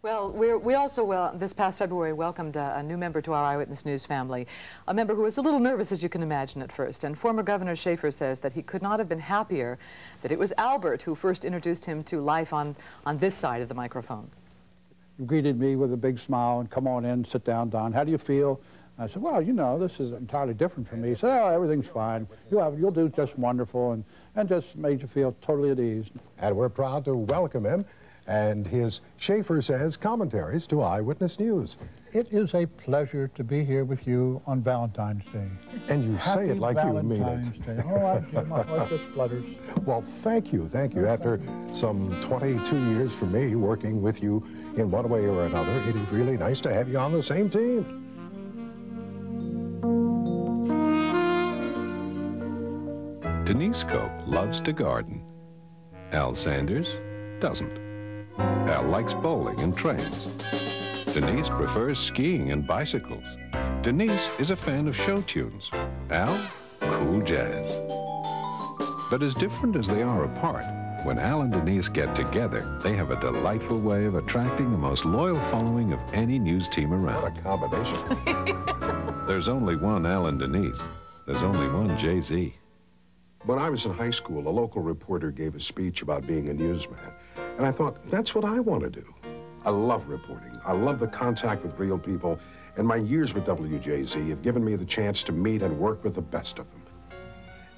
Well, we also, this past February, welcomed a new member to our Eyewitness News family, a member who was a little nervous, as you can imagine, at first. And former Governor Schaefer says that he could not have been happier that it was Albert who first introduced him to life on this side of the microphone. He greeted me with a big smile and, "Come on in, sit down, Don. How do you feel?" I said, "Well, you know, this is entirely different from me." He said, "Oh, everything's fine. You'll do just wonderful," and just made you feel totally at ease. And we're proud to welcome him and his Schaefer Says commentaries to Eyewitness News. It is a pleasure to be here with you on Valentine's Day. And you say it like you mean it. Day. Oh, my heart just flutters. Well, thank you. After some 22 years for me working with you in one way or another, it is really nice to have you on the same team. Denise Cope loves to garden. Al Sanders doesn't. Al likes bowling and trains. Denise prefers skiing and bicycles. Denise is a fan of show tunes. Al, cool jazz. But as different as they are apart, when Al and Denise get together, they have a delightful way of attracting the most loyal following of any news team around. What a combination. There's only one Al and Denise. There's only one Jay-Z. When I was in high school, a local reporter gave a speech about being a newsman. And I thought, that's what I want to do. I love reporting. I love the contact with real people. And my years with WJZ have given me the chance to meet and work with the best of them.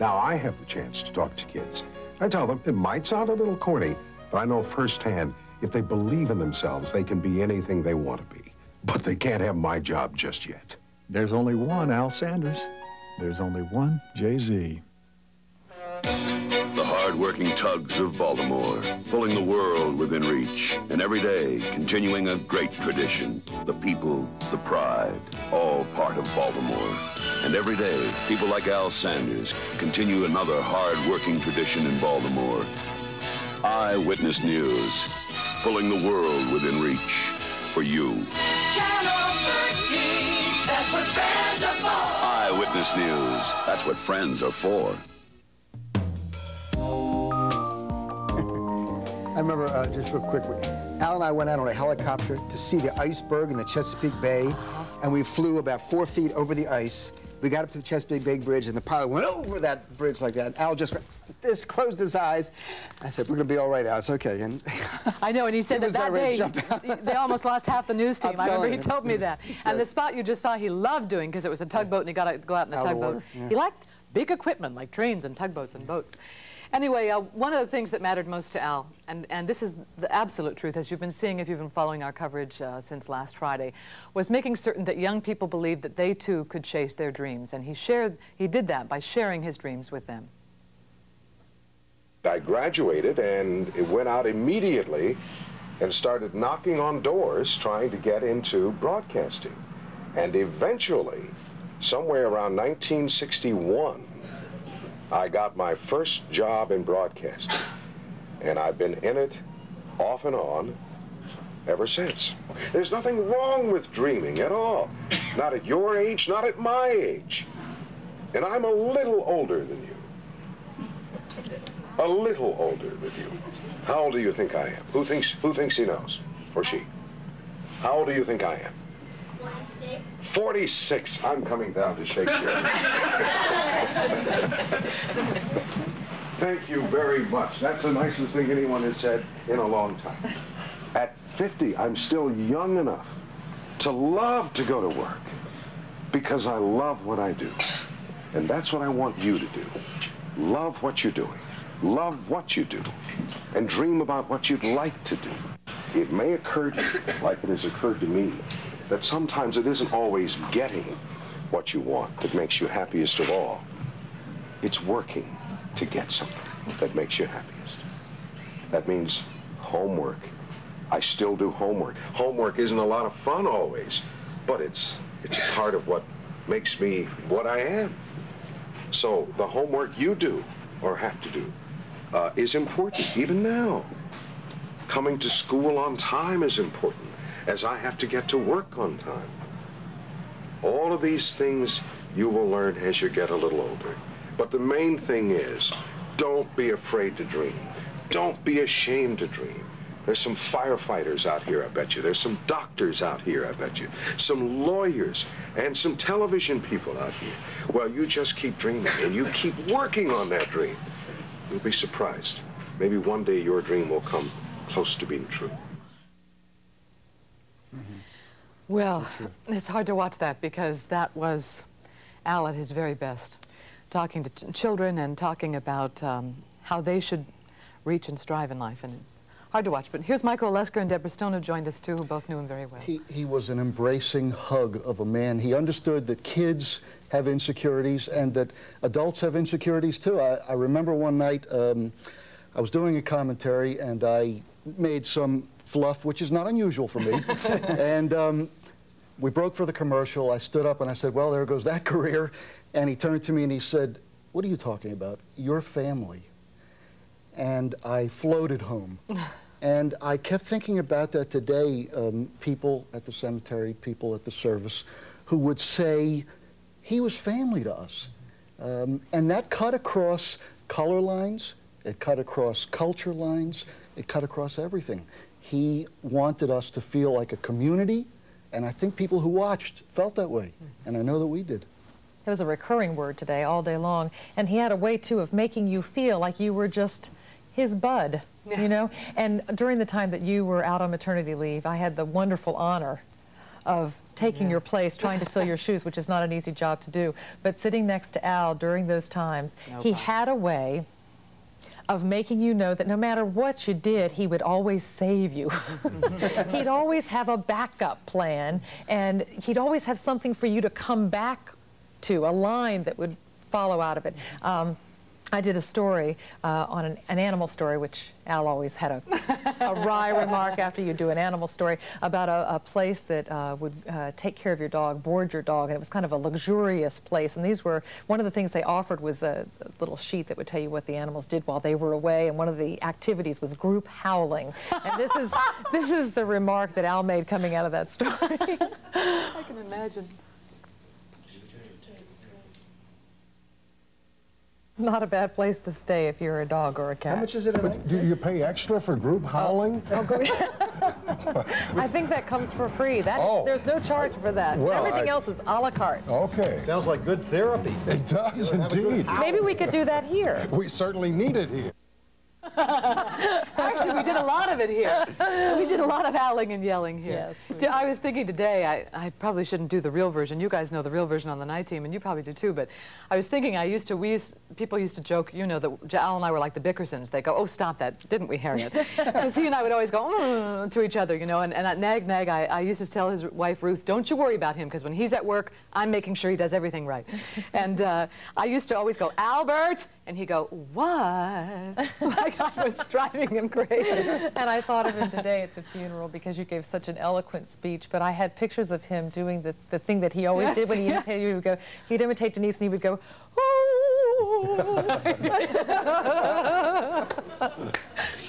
Now I have the chance to talk to kids. I tell them, it might sound a little corny, but I know firsthand, if they believe in themselves, they can be anything they want to be. But they can't have my job just yet. There's only one Al Sanders. There's only one Jay-Z. The hard-working tugs of Baltimore, pulling the world within reach, and every day continuing a great tradition. The people, the pride, all part of Baltimore. And every day, people like Al Sanders continue another hard-working tradition in Baltimore. Eyewitness News, pulling the world within reach for you. Channel 13, that's what friends are for. Eyewitness News, that's what friends are for. I remember, just real quickly, Al and I went out on a helicopter to see the iceberg in the Chesapeake Bay, and we flew about 4 feet over the ice. We got up to the Chesapeake Bay Bridge, and the pilot went over that bridge like that. Al just closed his eyes. I said, "We're going to be all right, Al. It's okay." And I know, and he said that day, they almost lost half the news team. I remember he told me that. And the spot you just saw, he loved doing, because it was a tugboat, and he got to go out in a tugboat. He liked big equipment, like trains and tugboats and boats. Anyway, one of the things that mattered most to Al, and this is the absolute truth, as you've been seeing if you've been following our coverage since last Friday, was making certain that young people believed that they too could chase their dreams. And he did that by sharing his dreams with them. I graduated and it went out immediately and started knocking on doors trying to get into broadcasting. And eventually, somewhere around 1961, I got my first job in broadcasting, and I've been in it off and on ever since. There's nothing wrong with dreaming at all. Not at your age, not at my age. And I'm a little older than you. A little older than you. How old do you think I am? Who thinks he knows? Or she? How old do you think I am? 46. 46. I'm coming down to shake your hand. Thank you very much. That's the nicest thing anyone has said in a long time. At 50, I'm still young enough to love to go to work because I love what I do. And that's what I want you to do. Love what you're doing. Love what you do. And dream about what you'd like to do. It may occur to you, like it has occurred to me, that sometimes it isn't always getting what you want that makes you happiest of all. It's working to get something that makes you happiest. That means homework. I still do homework. Homework isn't a lot of fun always, but it's a part of what makes me what I am. So the homework you do or have to do is important, even now. Coming to school on time is important, as I have to get to work on time. All of these things you will learn as you get a little older. But the main thing is, don't be afraid to dream. Don't be ashamed to dream. There's some firefighters out here, I bet you. There's some doctors out here, I bet you. Some lawyers and some television people out here. Well, you just keep dreaming and you keep working on that dream. You'll be surprised. Maybe one day your dream will come close to being true. Well, it's hard to watch that because that was Al at his very best, talking to children and talking about how they should reach and strive in life. And hard to watch. But here's Michael Lesker and Deborah Stone, who joined us too, who both knew him very well. He was an embracing hug of a man. He understood that kids have insecurities and that adults have insecurities too. I remember one night I was doing a commentary and I made some fluff, which is not unusual for me. And we broke for the commercial. I stood up and I said, well, there goes that career. And he turned to me and he said, what are you talking about? Your family. And I floated home. And I kept thinking about that today, people at the cemetery, people at the service, who would say, he was family to us. And that cut across color lines, it cut across culture lines, it cut across everything. He wanted us to feel like a community, and I think people who watched felt that way, and I know that we did. It was a recurring word today all day long, and he had a way, too, of making you feel like you were just his bud, you know? And during the time that you were out on maternity leave, I had the wonderful honor of taking your place, trying to fill your shoes, which is not an easy job to do. But sitting next to Al during those times, he had a way of making you know that no matter what you did, he would always save you. He'd always have a backup plan, and he'd always have something for you to come back to, a line that would follow out of it. I did a story on an animal story, which Al always had a wry remark after you do an animal story, about a place that would take care of your dog, board your dog, and it was kind of a luxurious place. And these were, one of the things they offered was a little sheet that would tell you what the animals did while they were away, and one of the activities was group howling. And this is the remark that Al made coming out of that story. I can imagine. Not a bad place to stay if you're a dog or a cat. How much is it a night? Do you pay extra for group howling? I think that comes for free. There's no charge for that. Well, everything else is a la carte. Okay. Sounds like good therapy. It does indeed. Maybe we could do that here. We certainly need it here. Actually, we did a lot of it here. We did a lot of howling and yelling here. Yes. I was thinking today, I probably shouldn't do the real version. You guys know the real version on the night team, and you probably do too, but I was thinking people used to joke, you know, that Al and I were like the Bickersons. They go, oh, stop that, didn't we, Harriet? Because he and I would always go to each other, you know, and at Nag, I used to tell his wife, Ruth, don't you worry about him, because when he's at work, I'm making sure he does everything right. And I used to always go, Albert! And he'd go, what? Like I was driving him crazy. And I thought of him today at the funeral because you gave such an eloquent speech, but I had pictures of him doing the thing that he always did when he imitated you. Would go, he'd imitate Denise and he would go,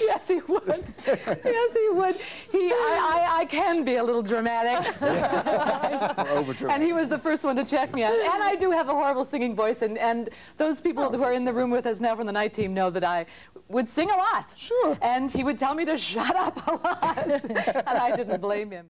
Yes, he would. Yes, he would. I can be a little dramatic sometimes. And he was the first one to check me on it. And I do have a horrible singing voice, and those people who are in the room with us now from the night team know that I would sing a lot. Sure. And he would tell me to shut up a lot. And I didn't blame him.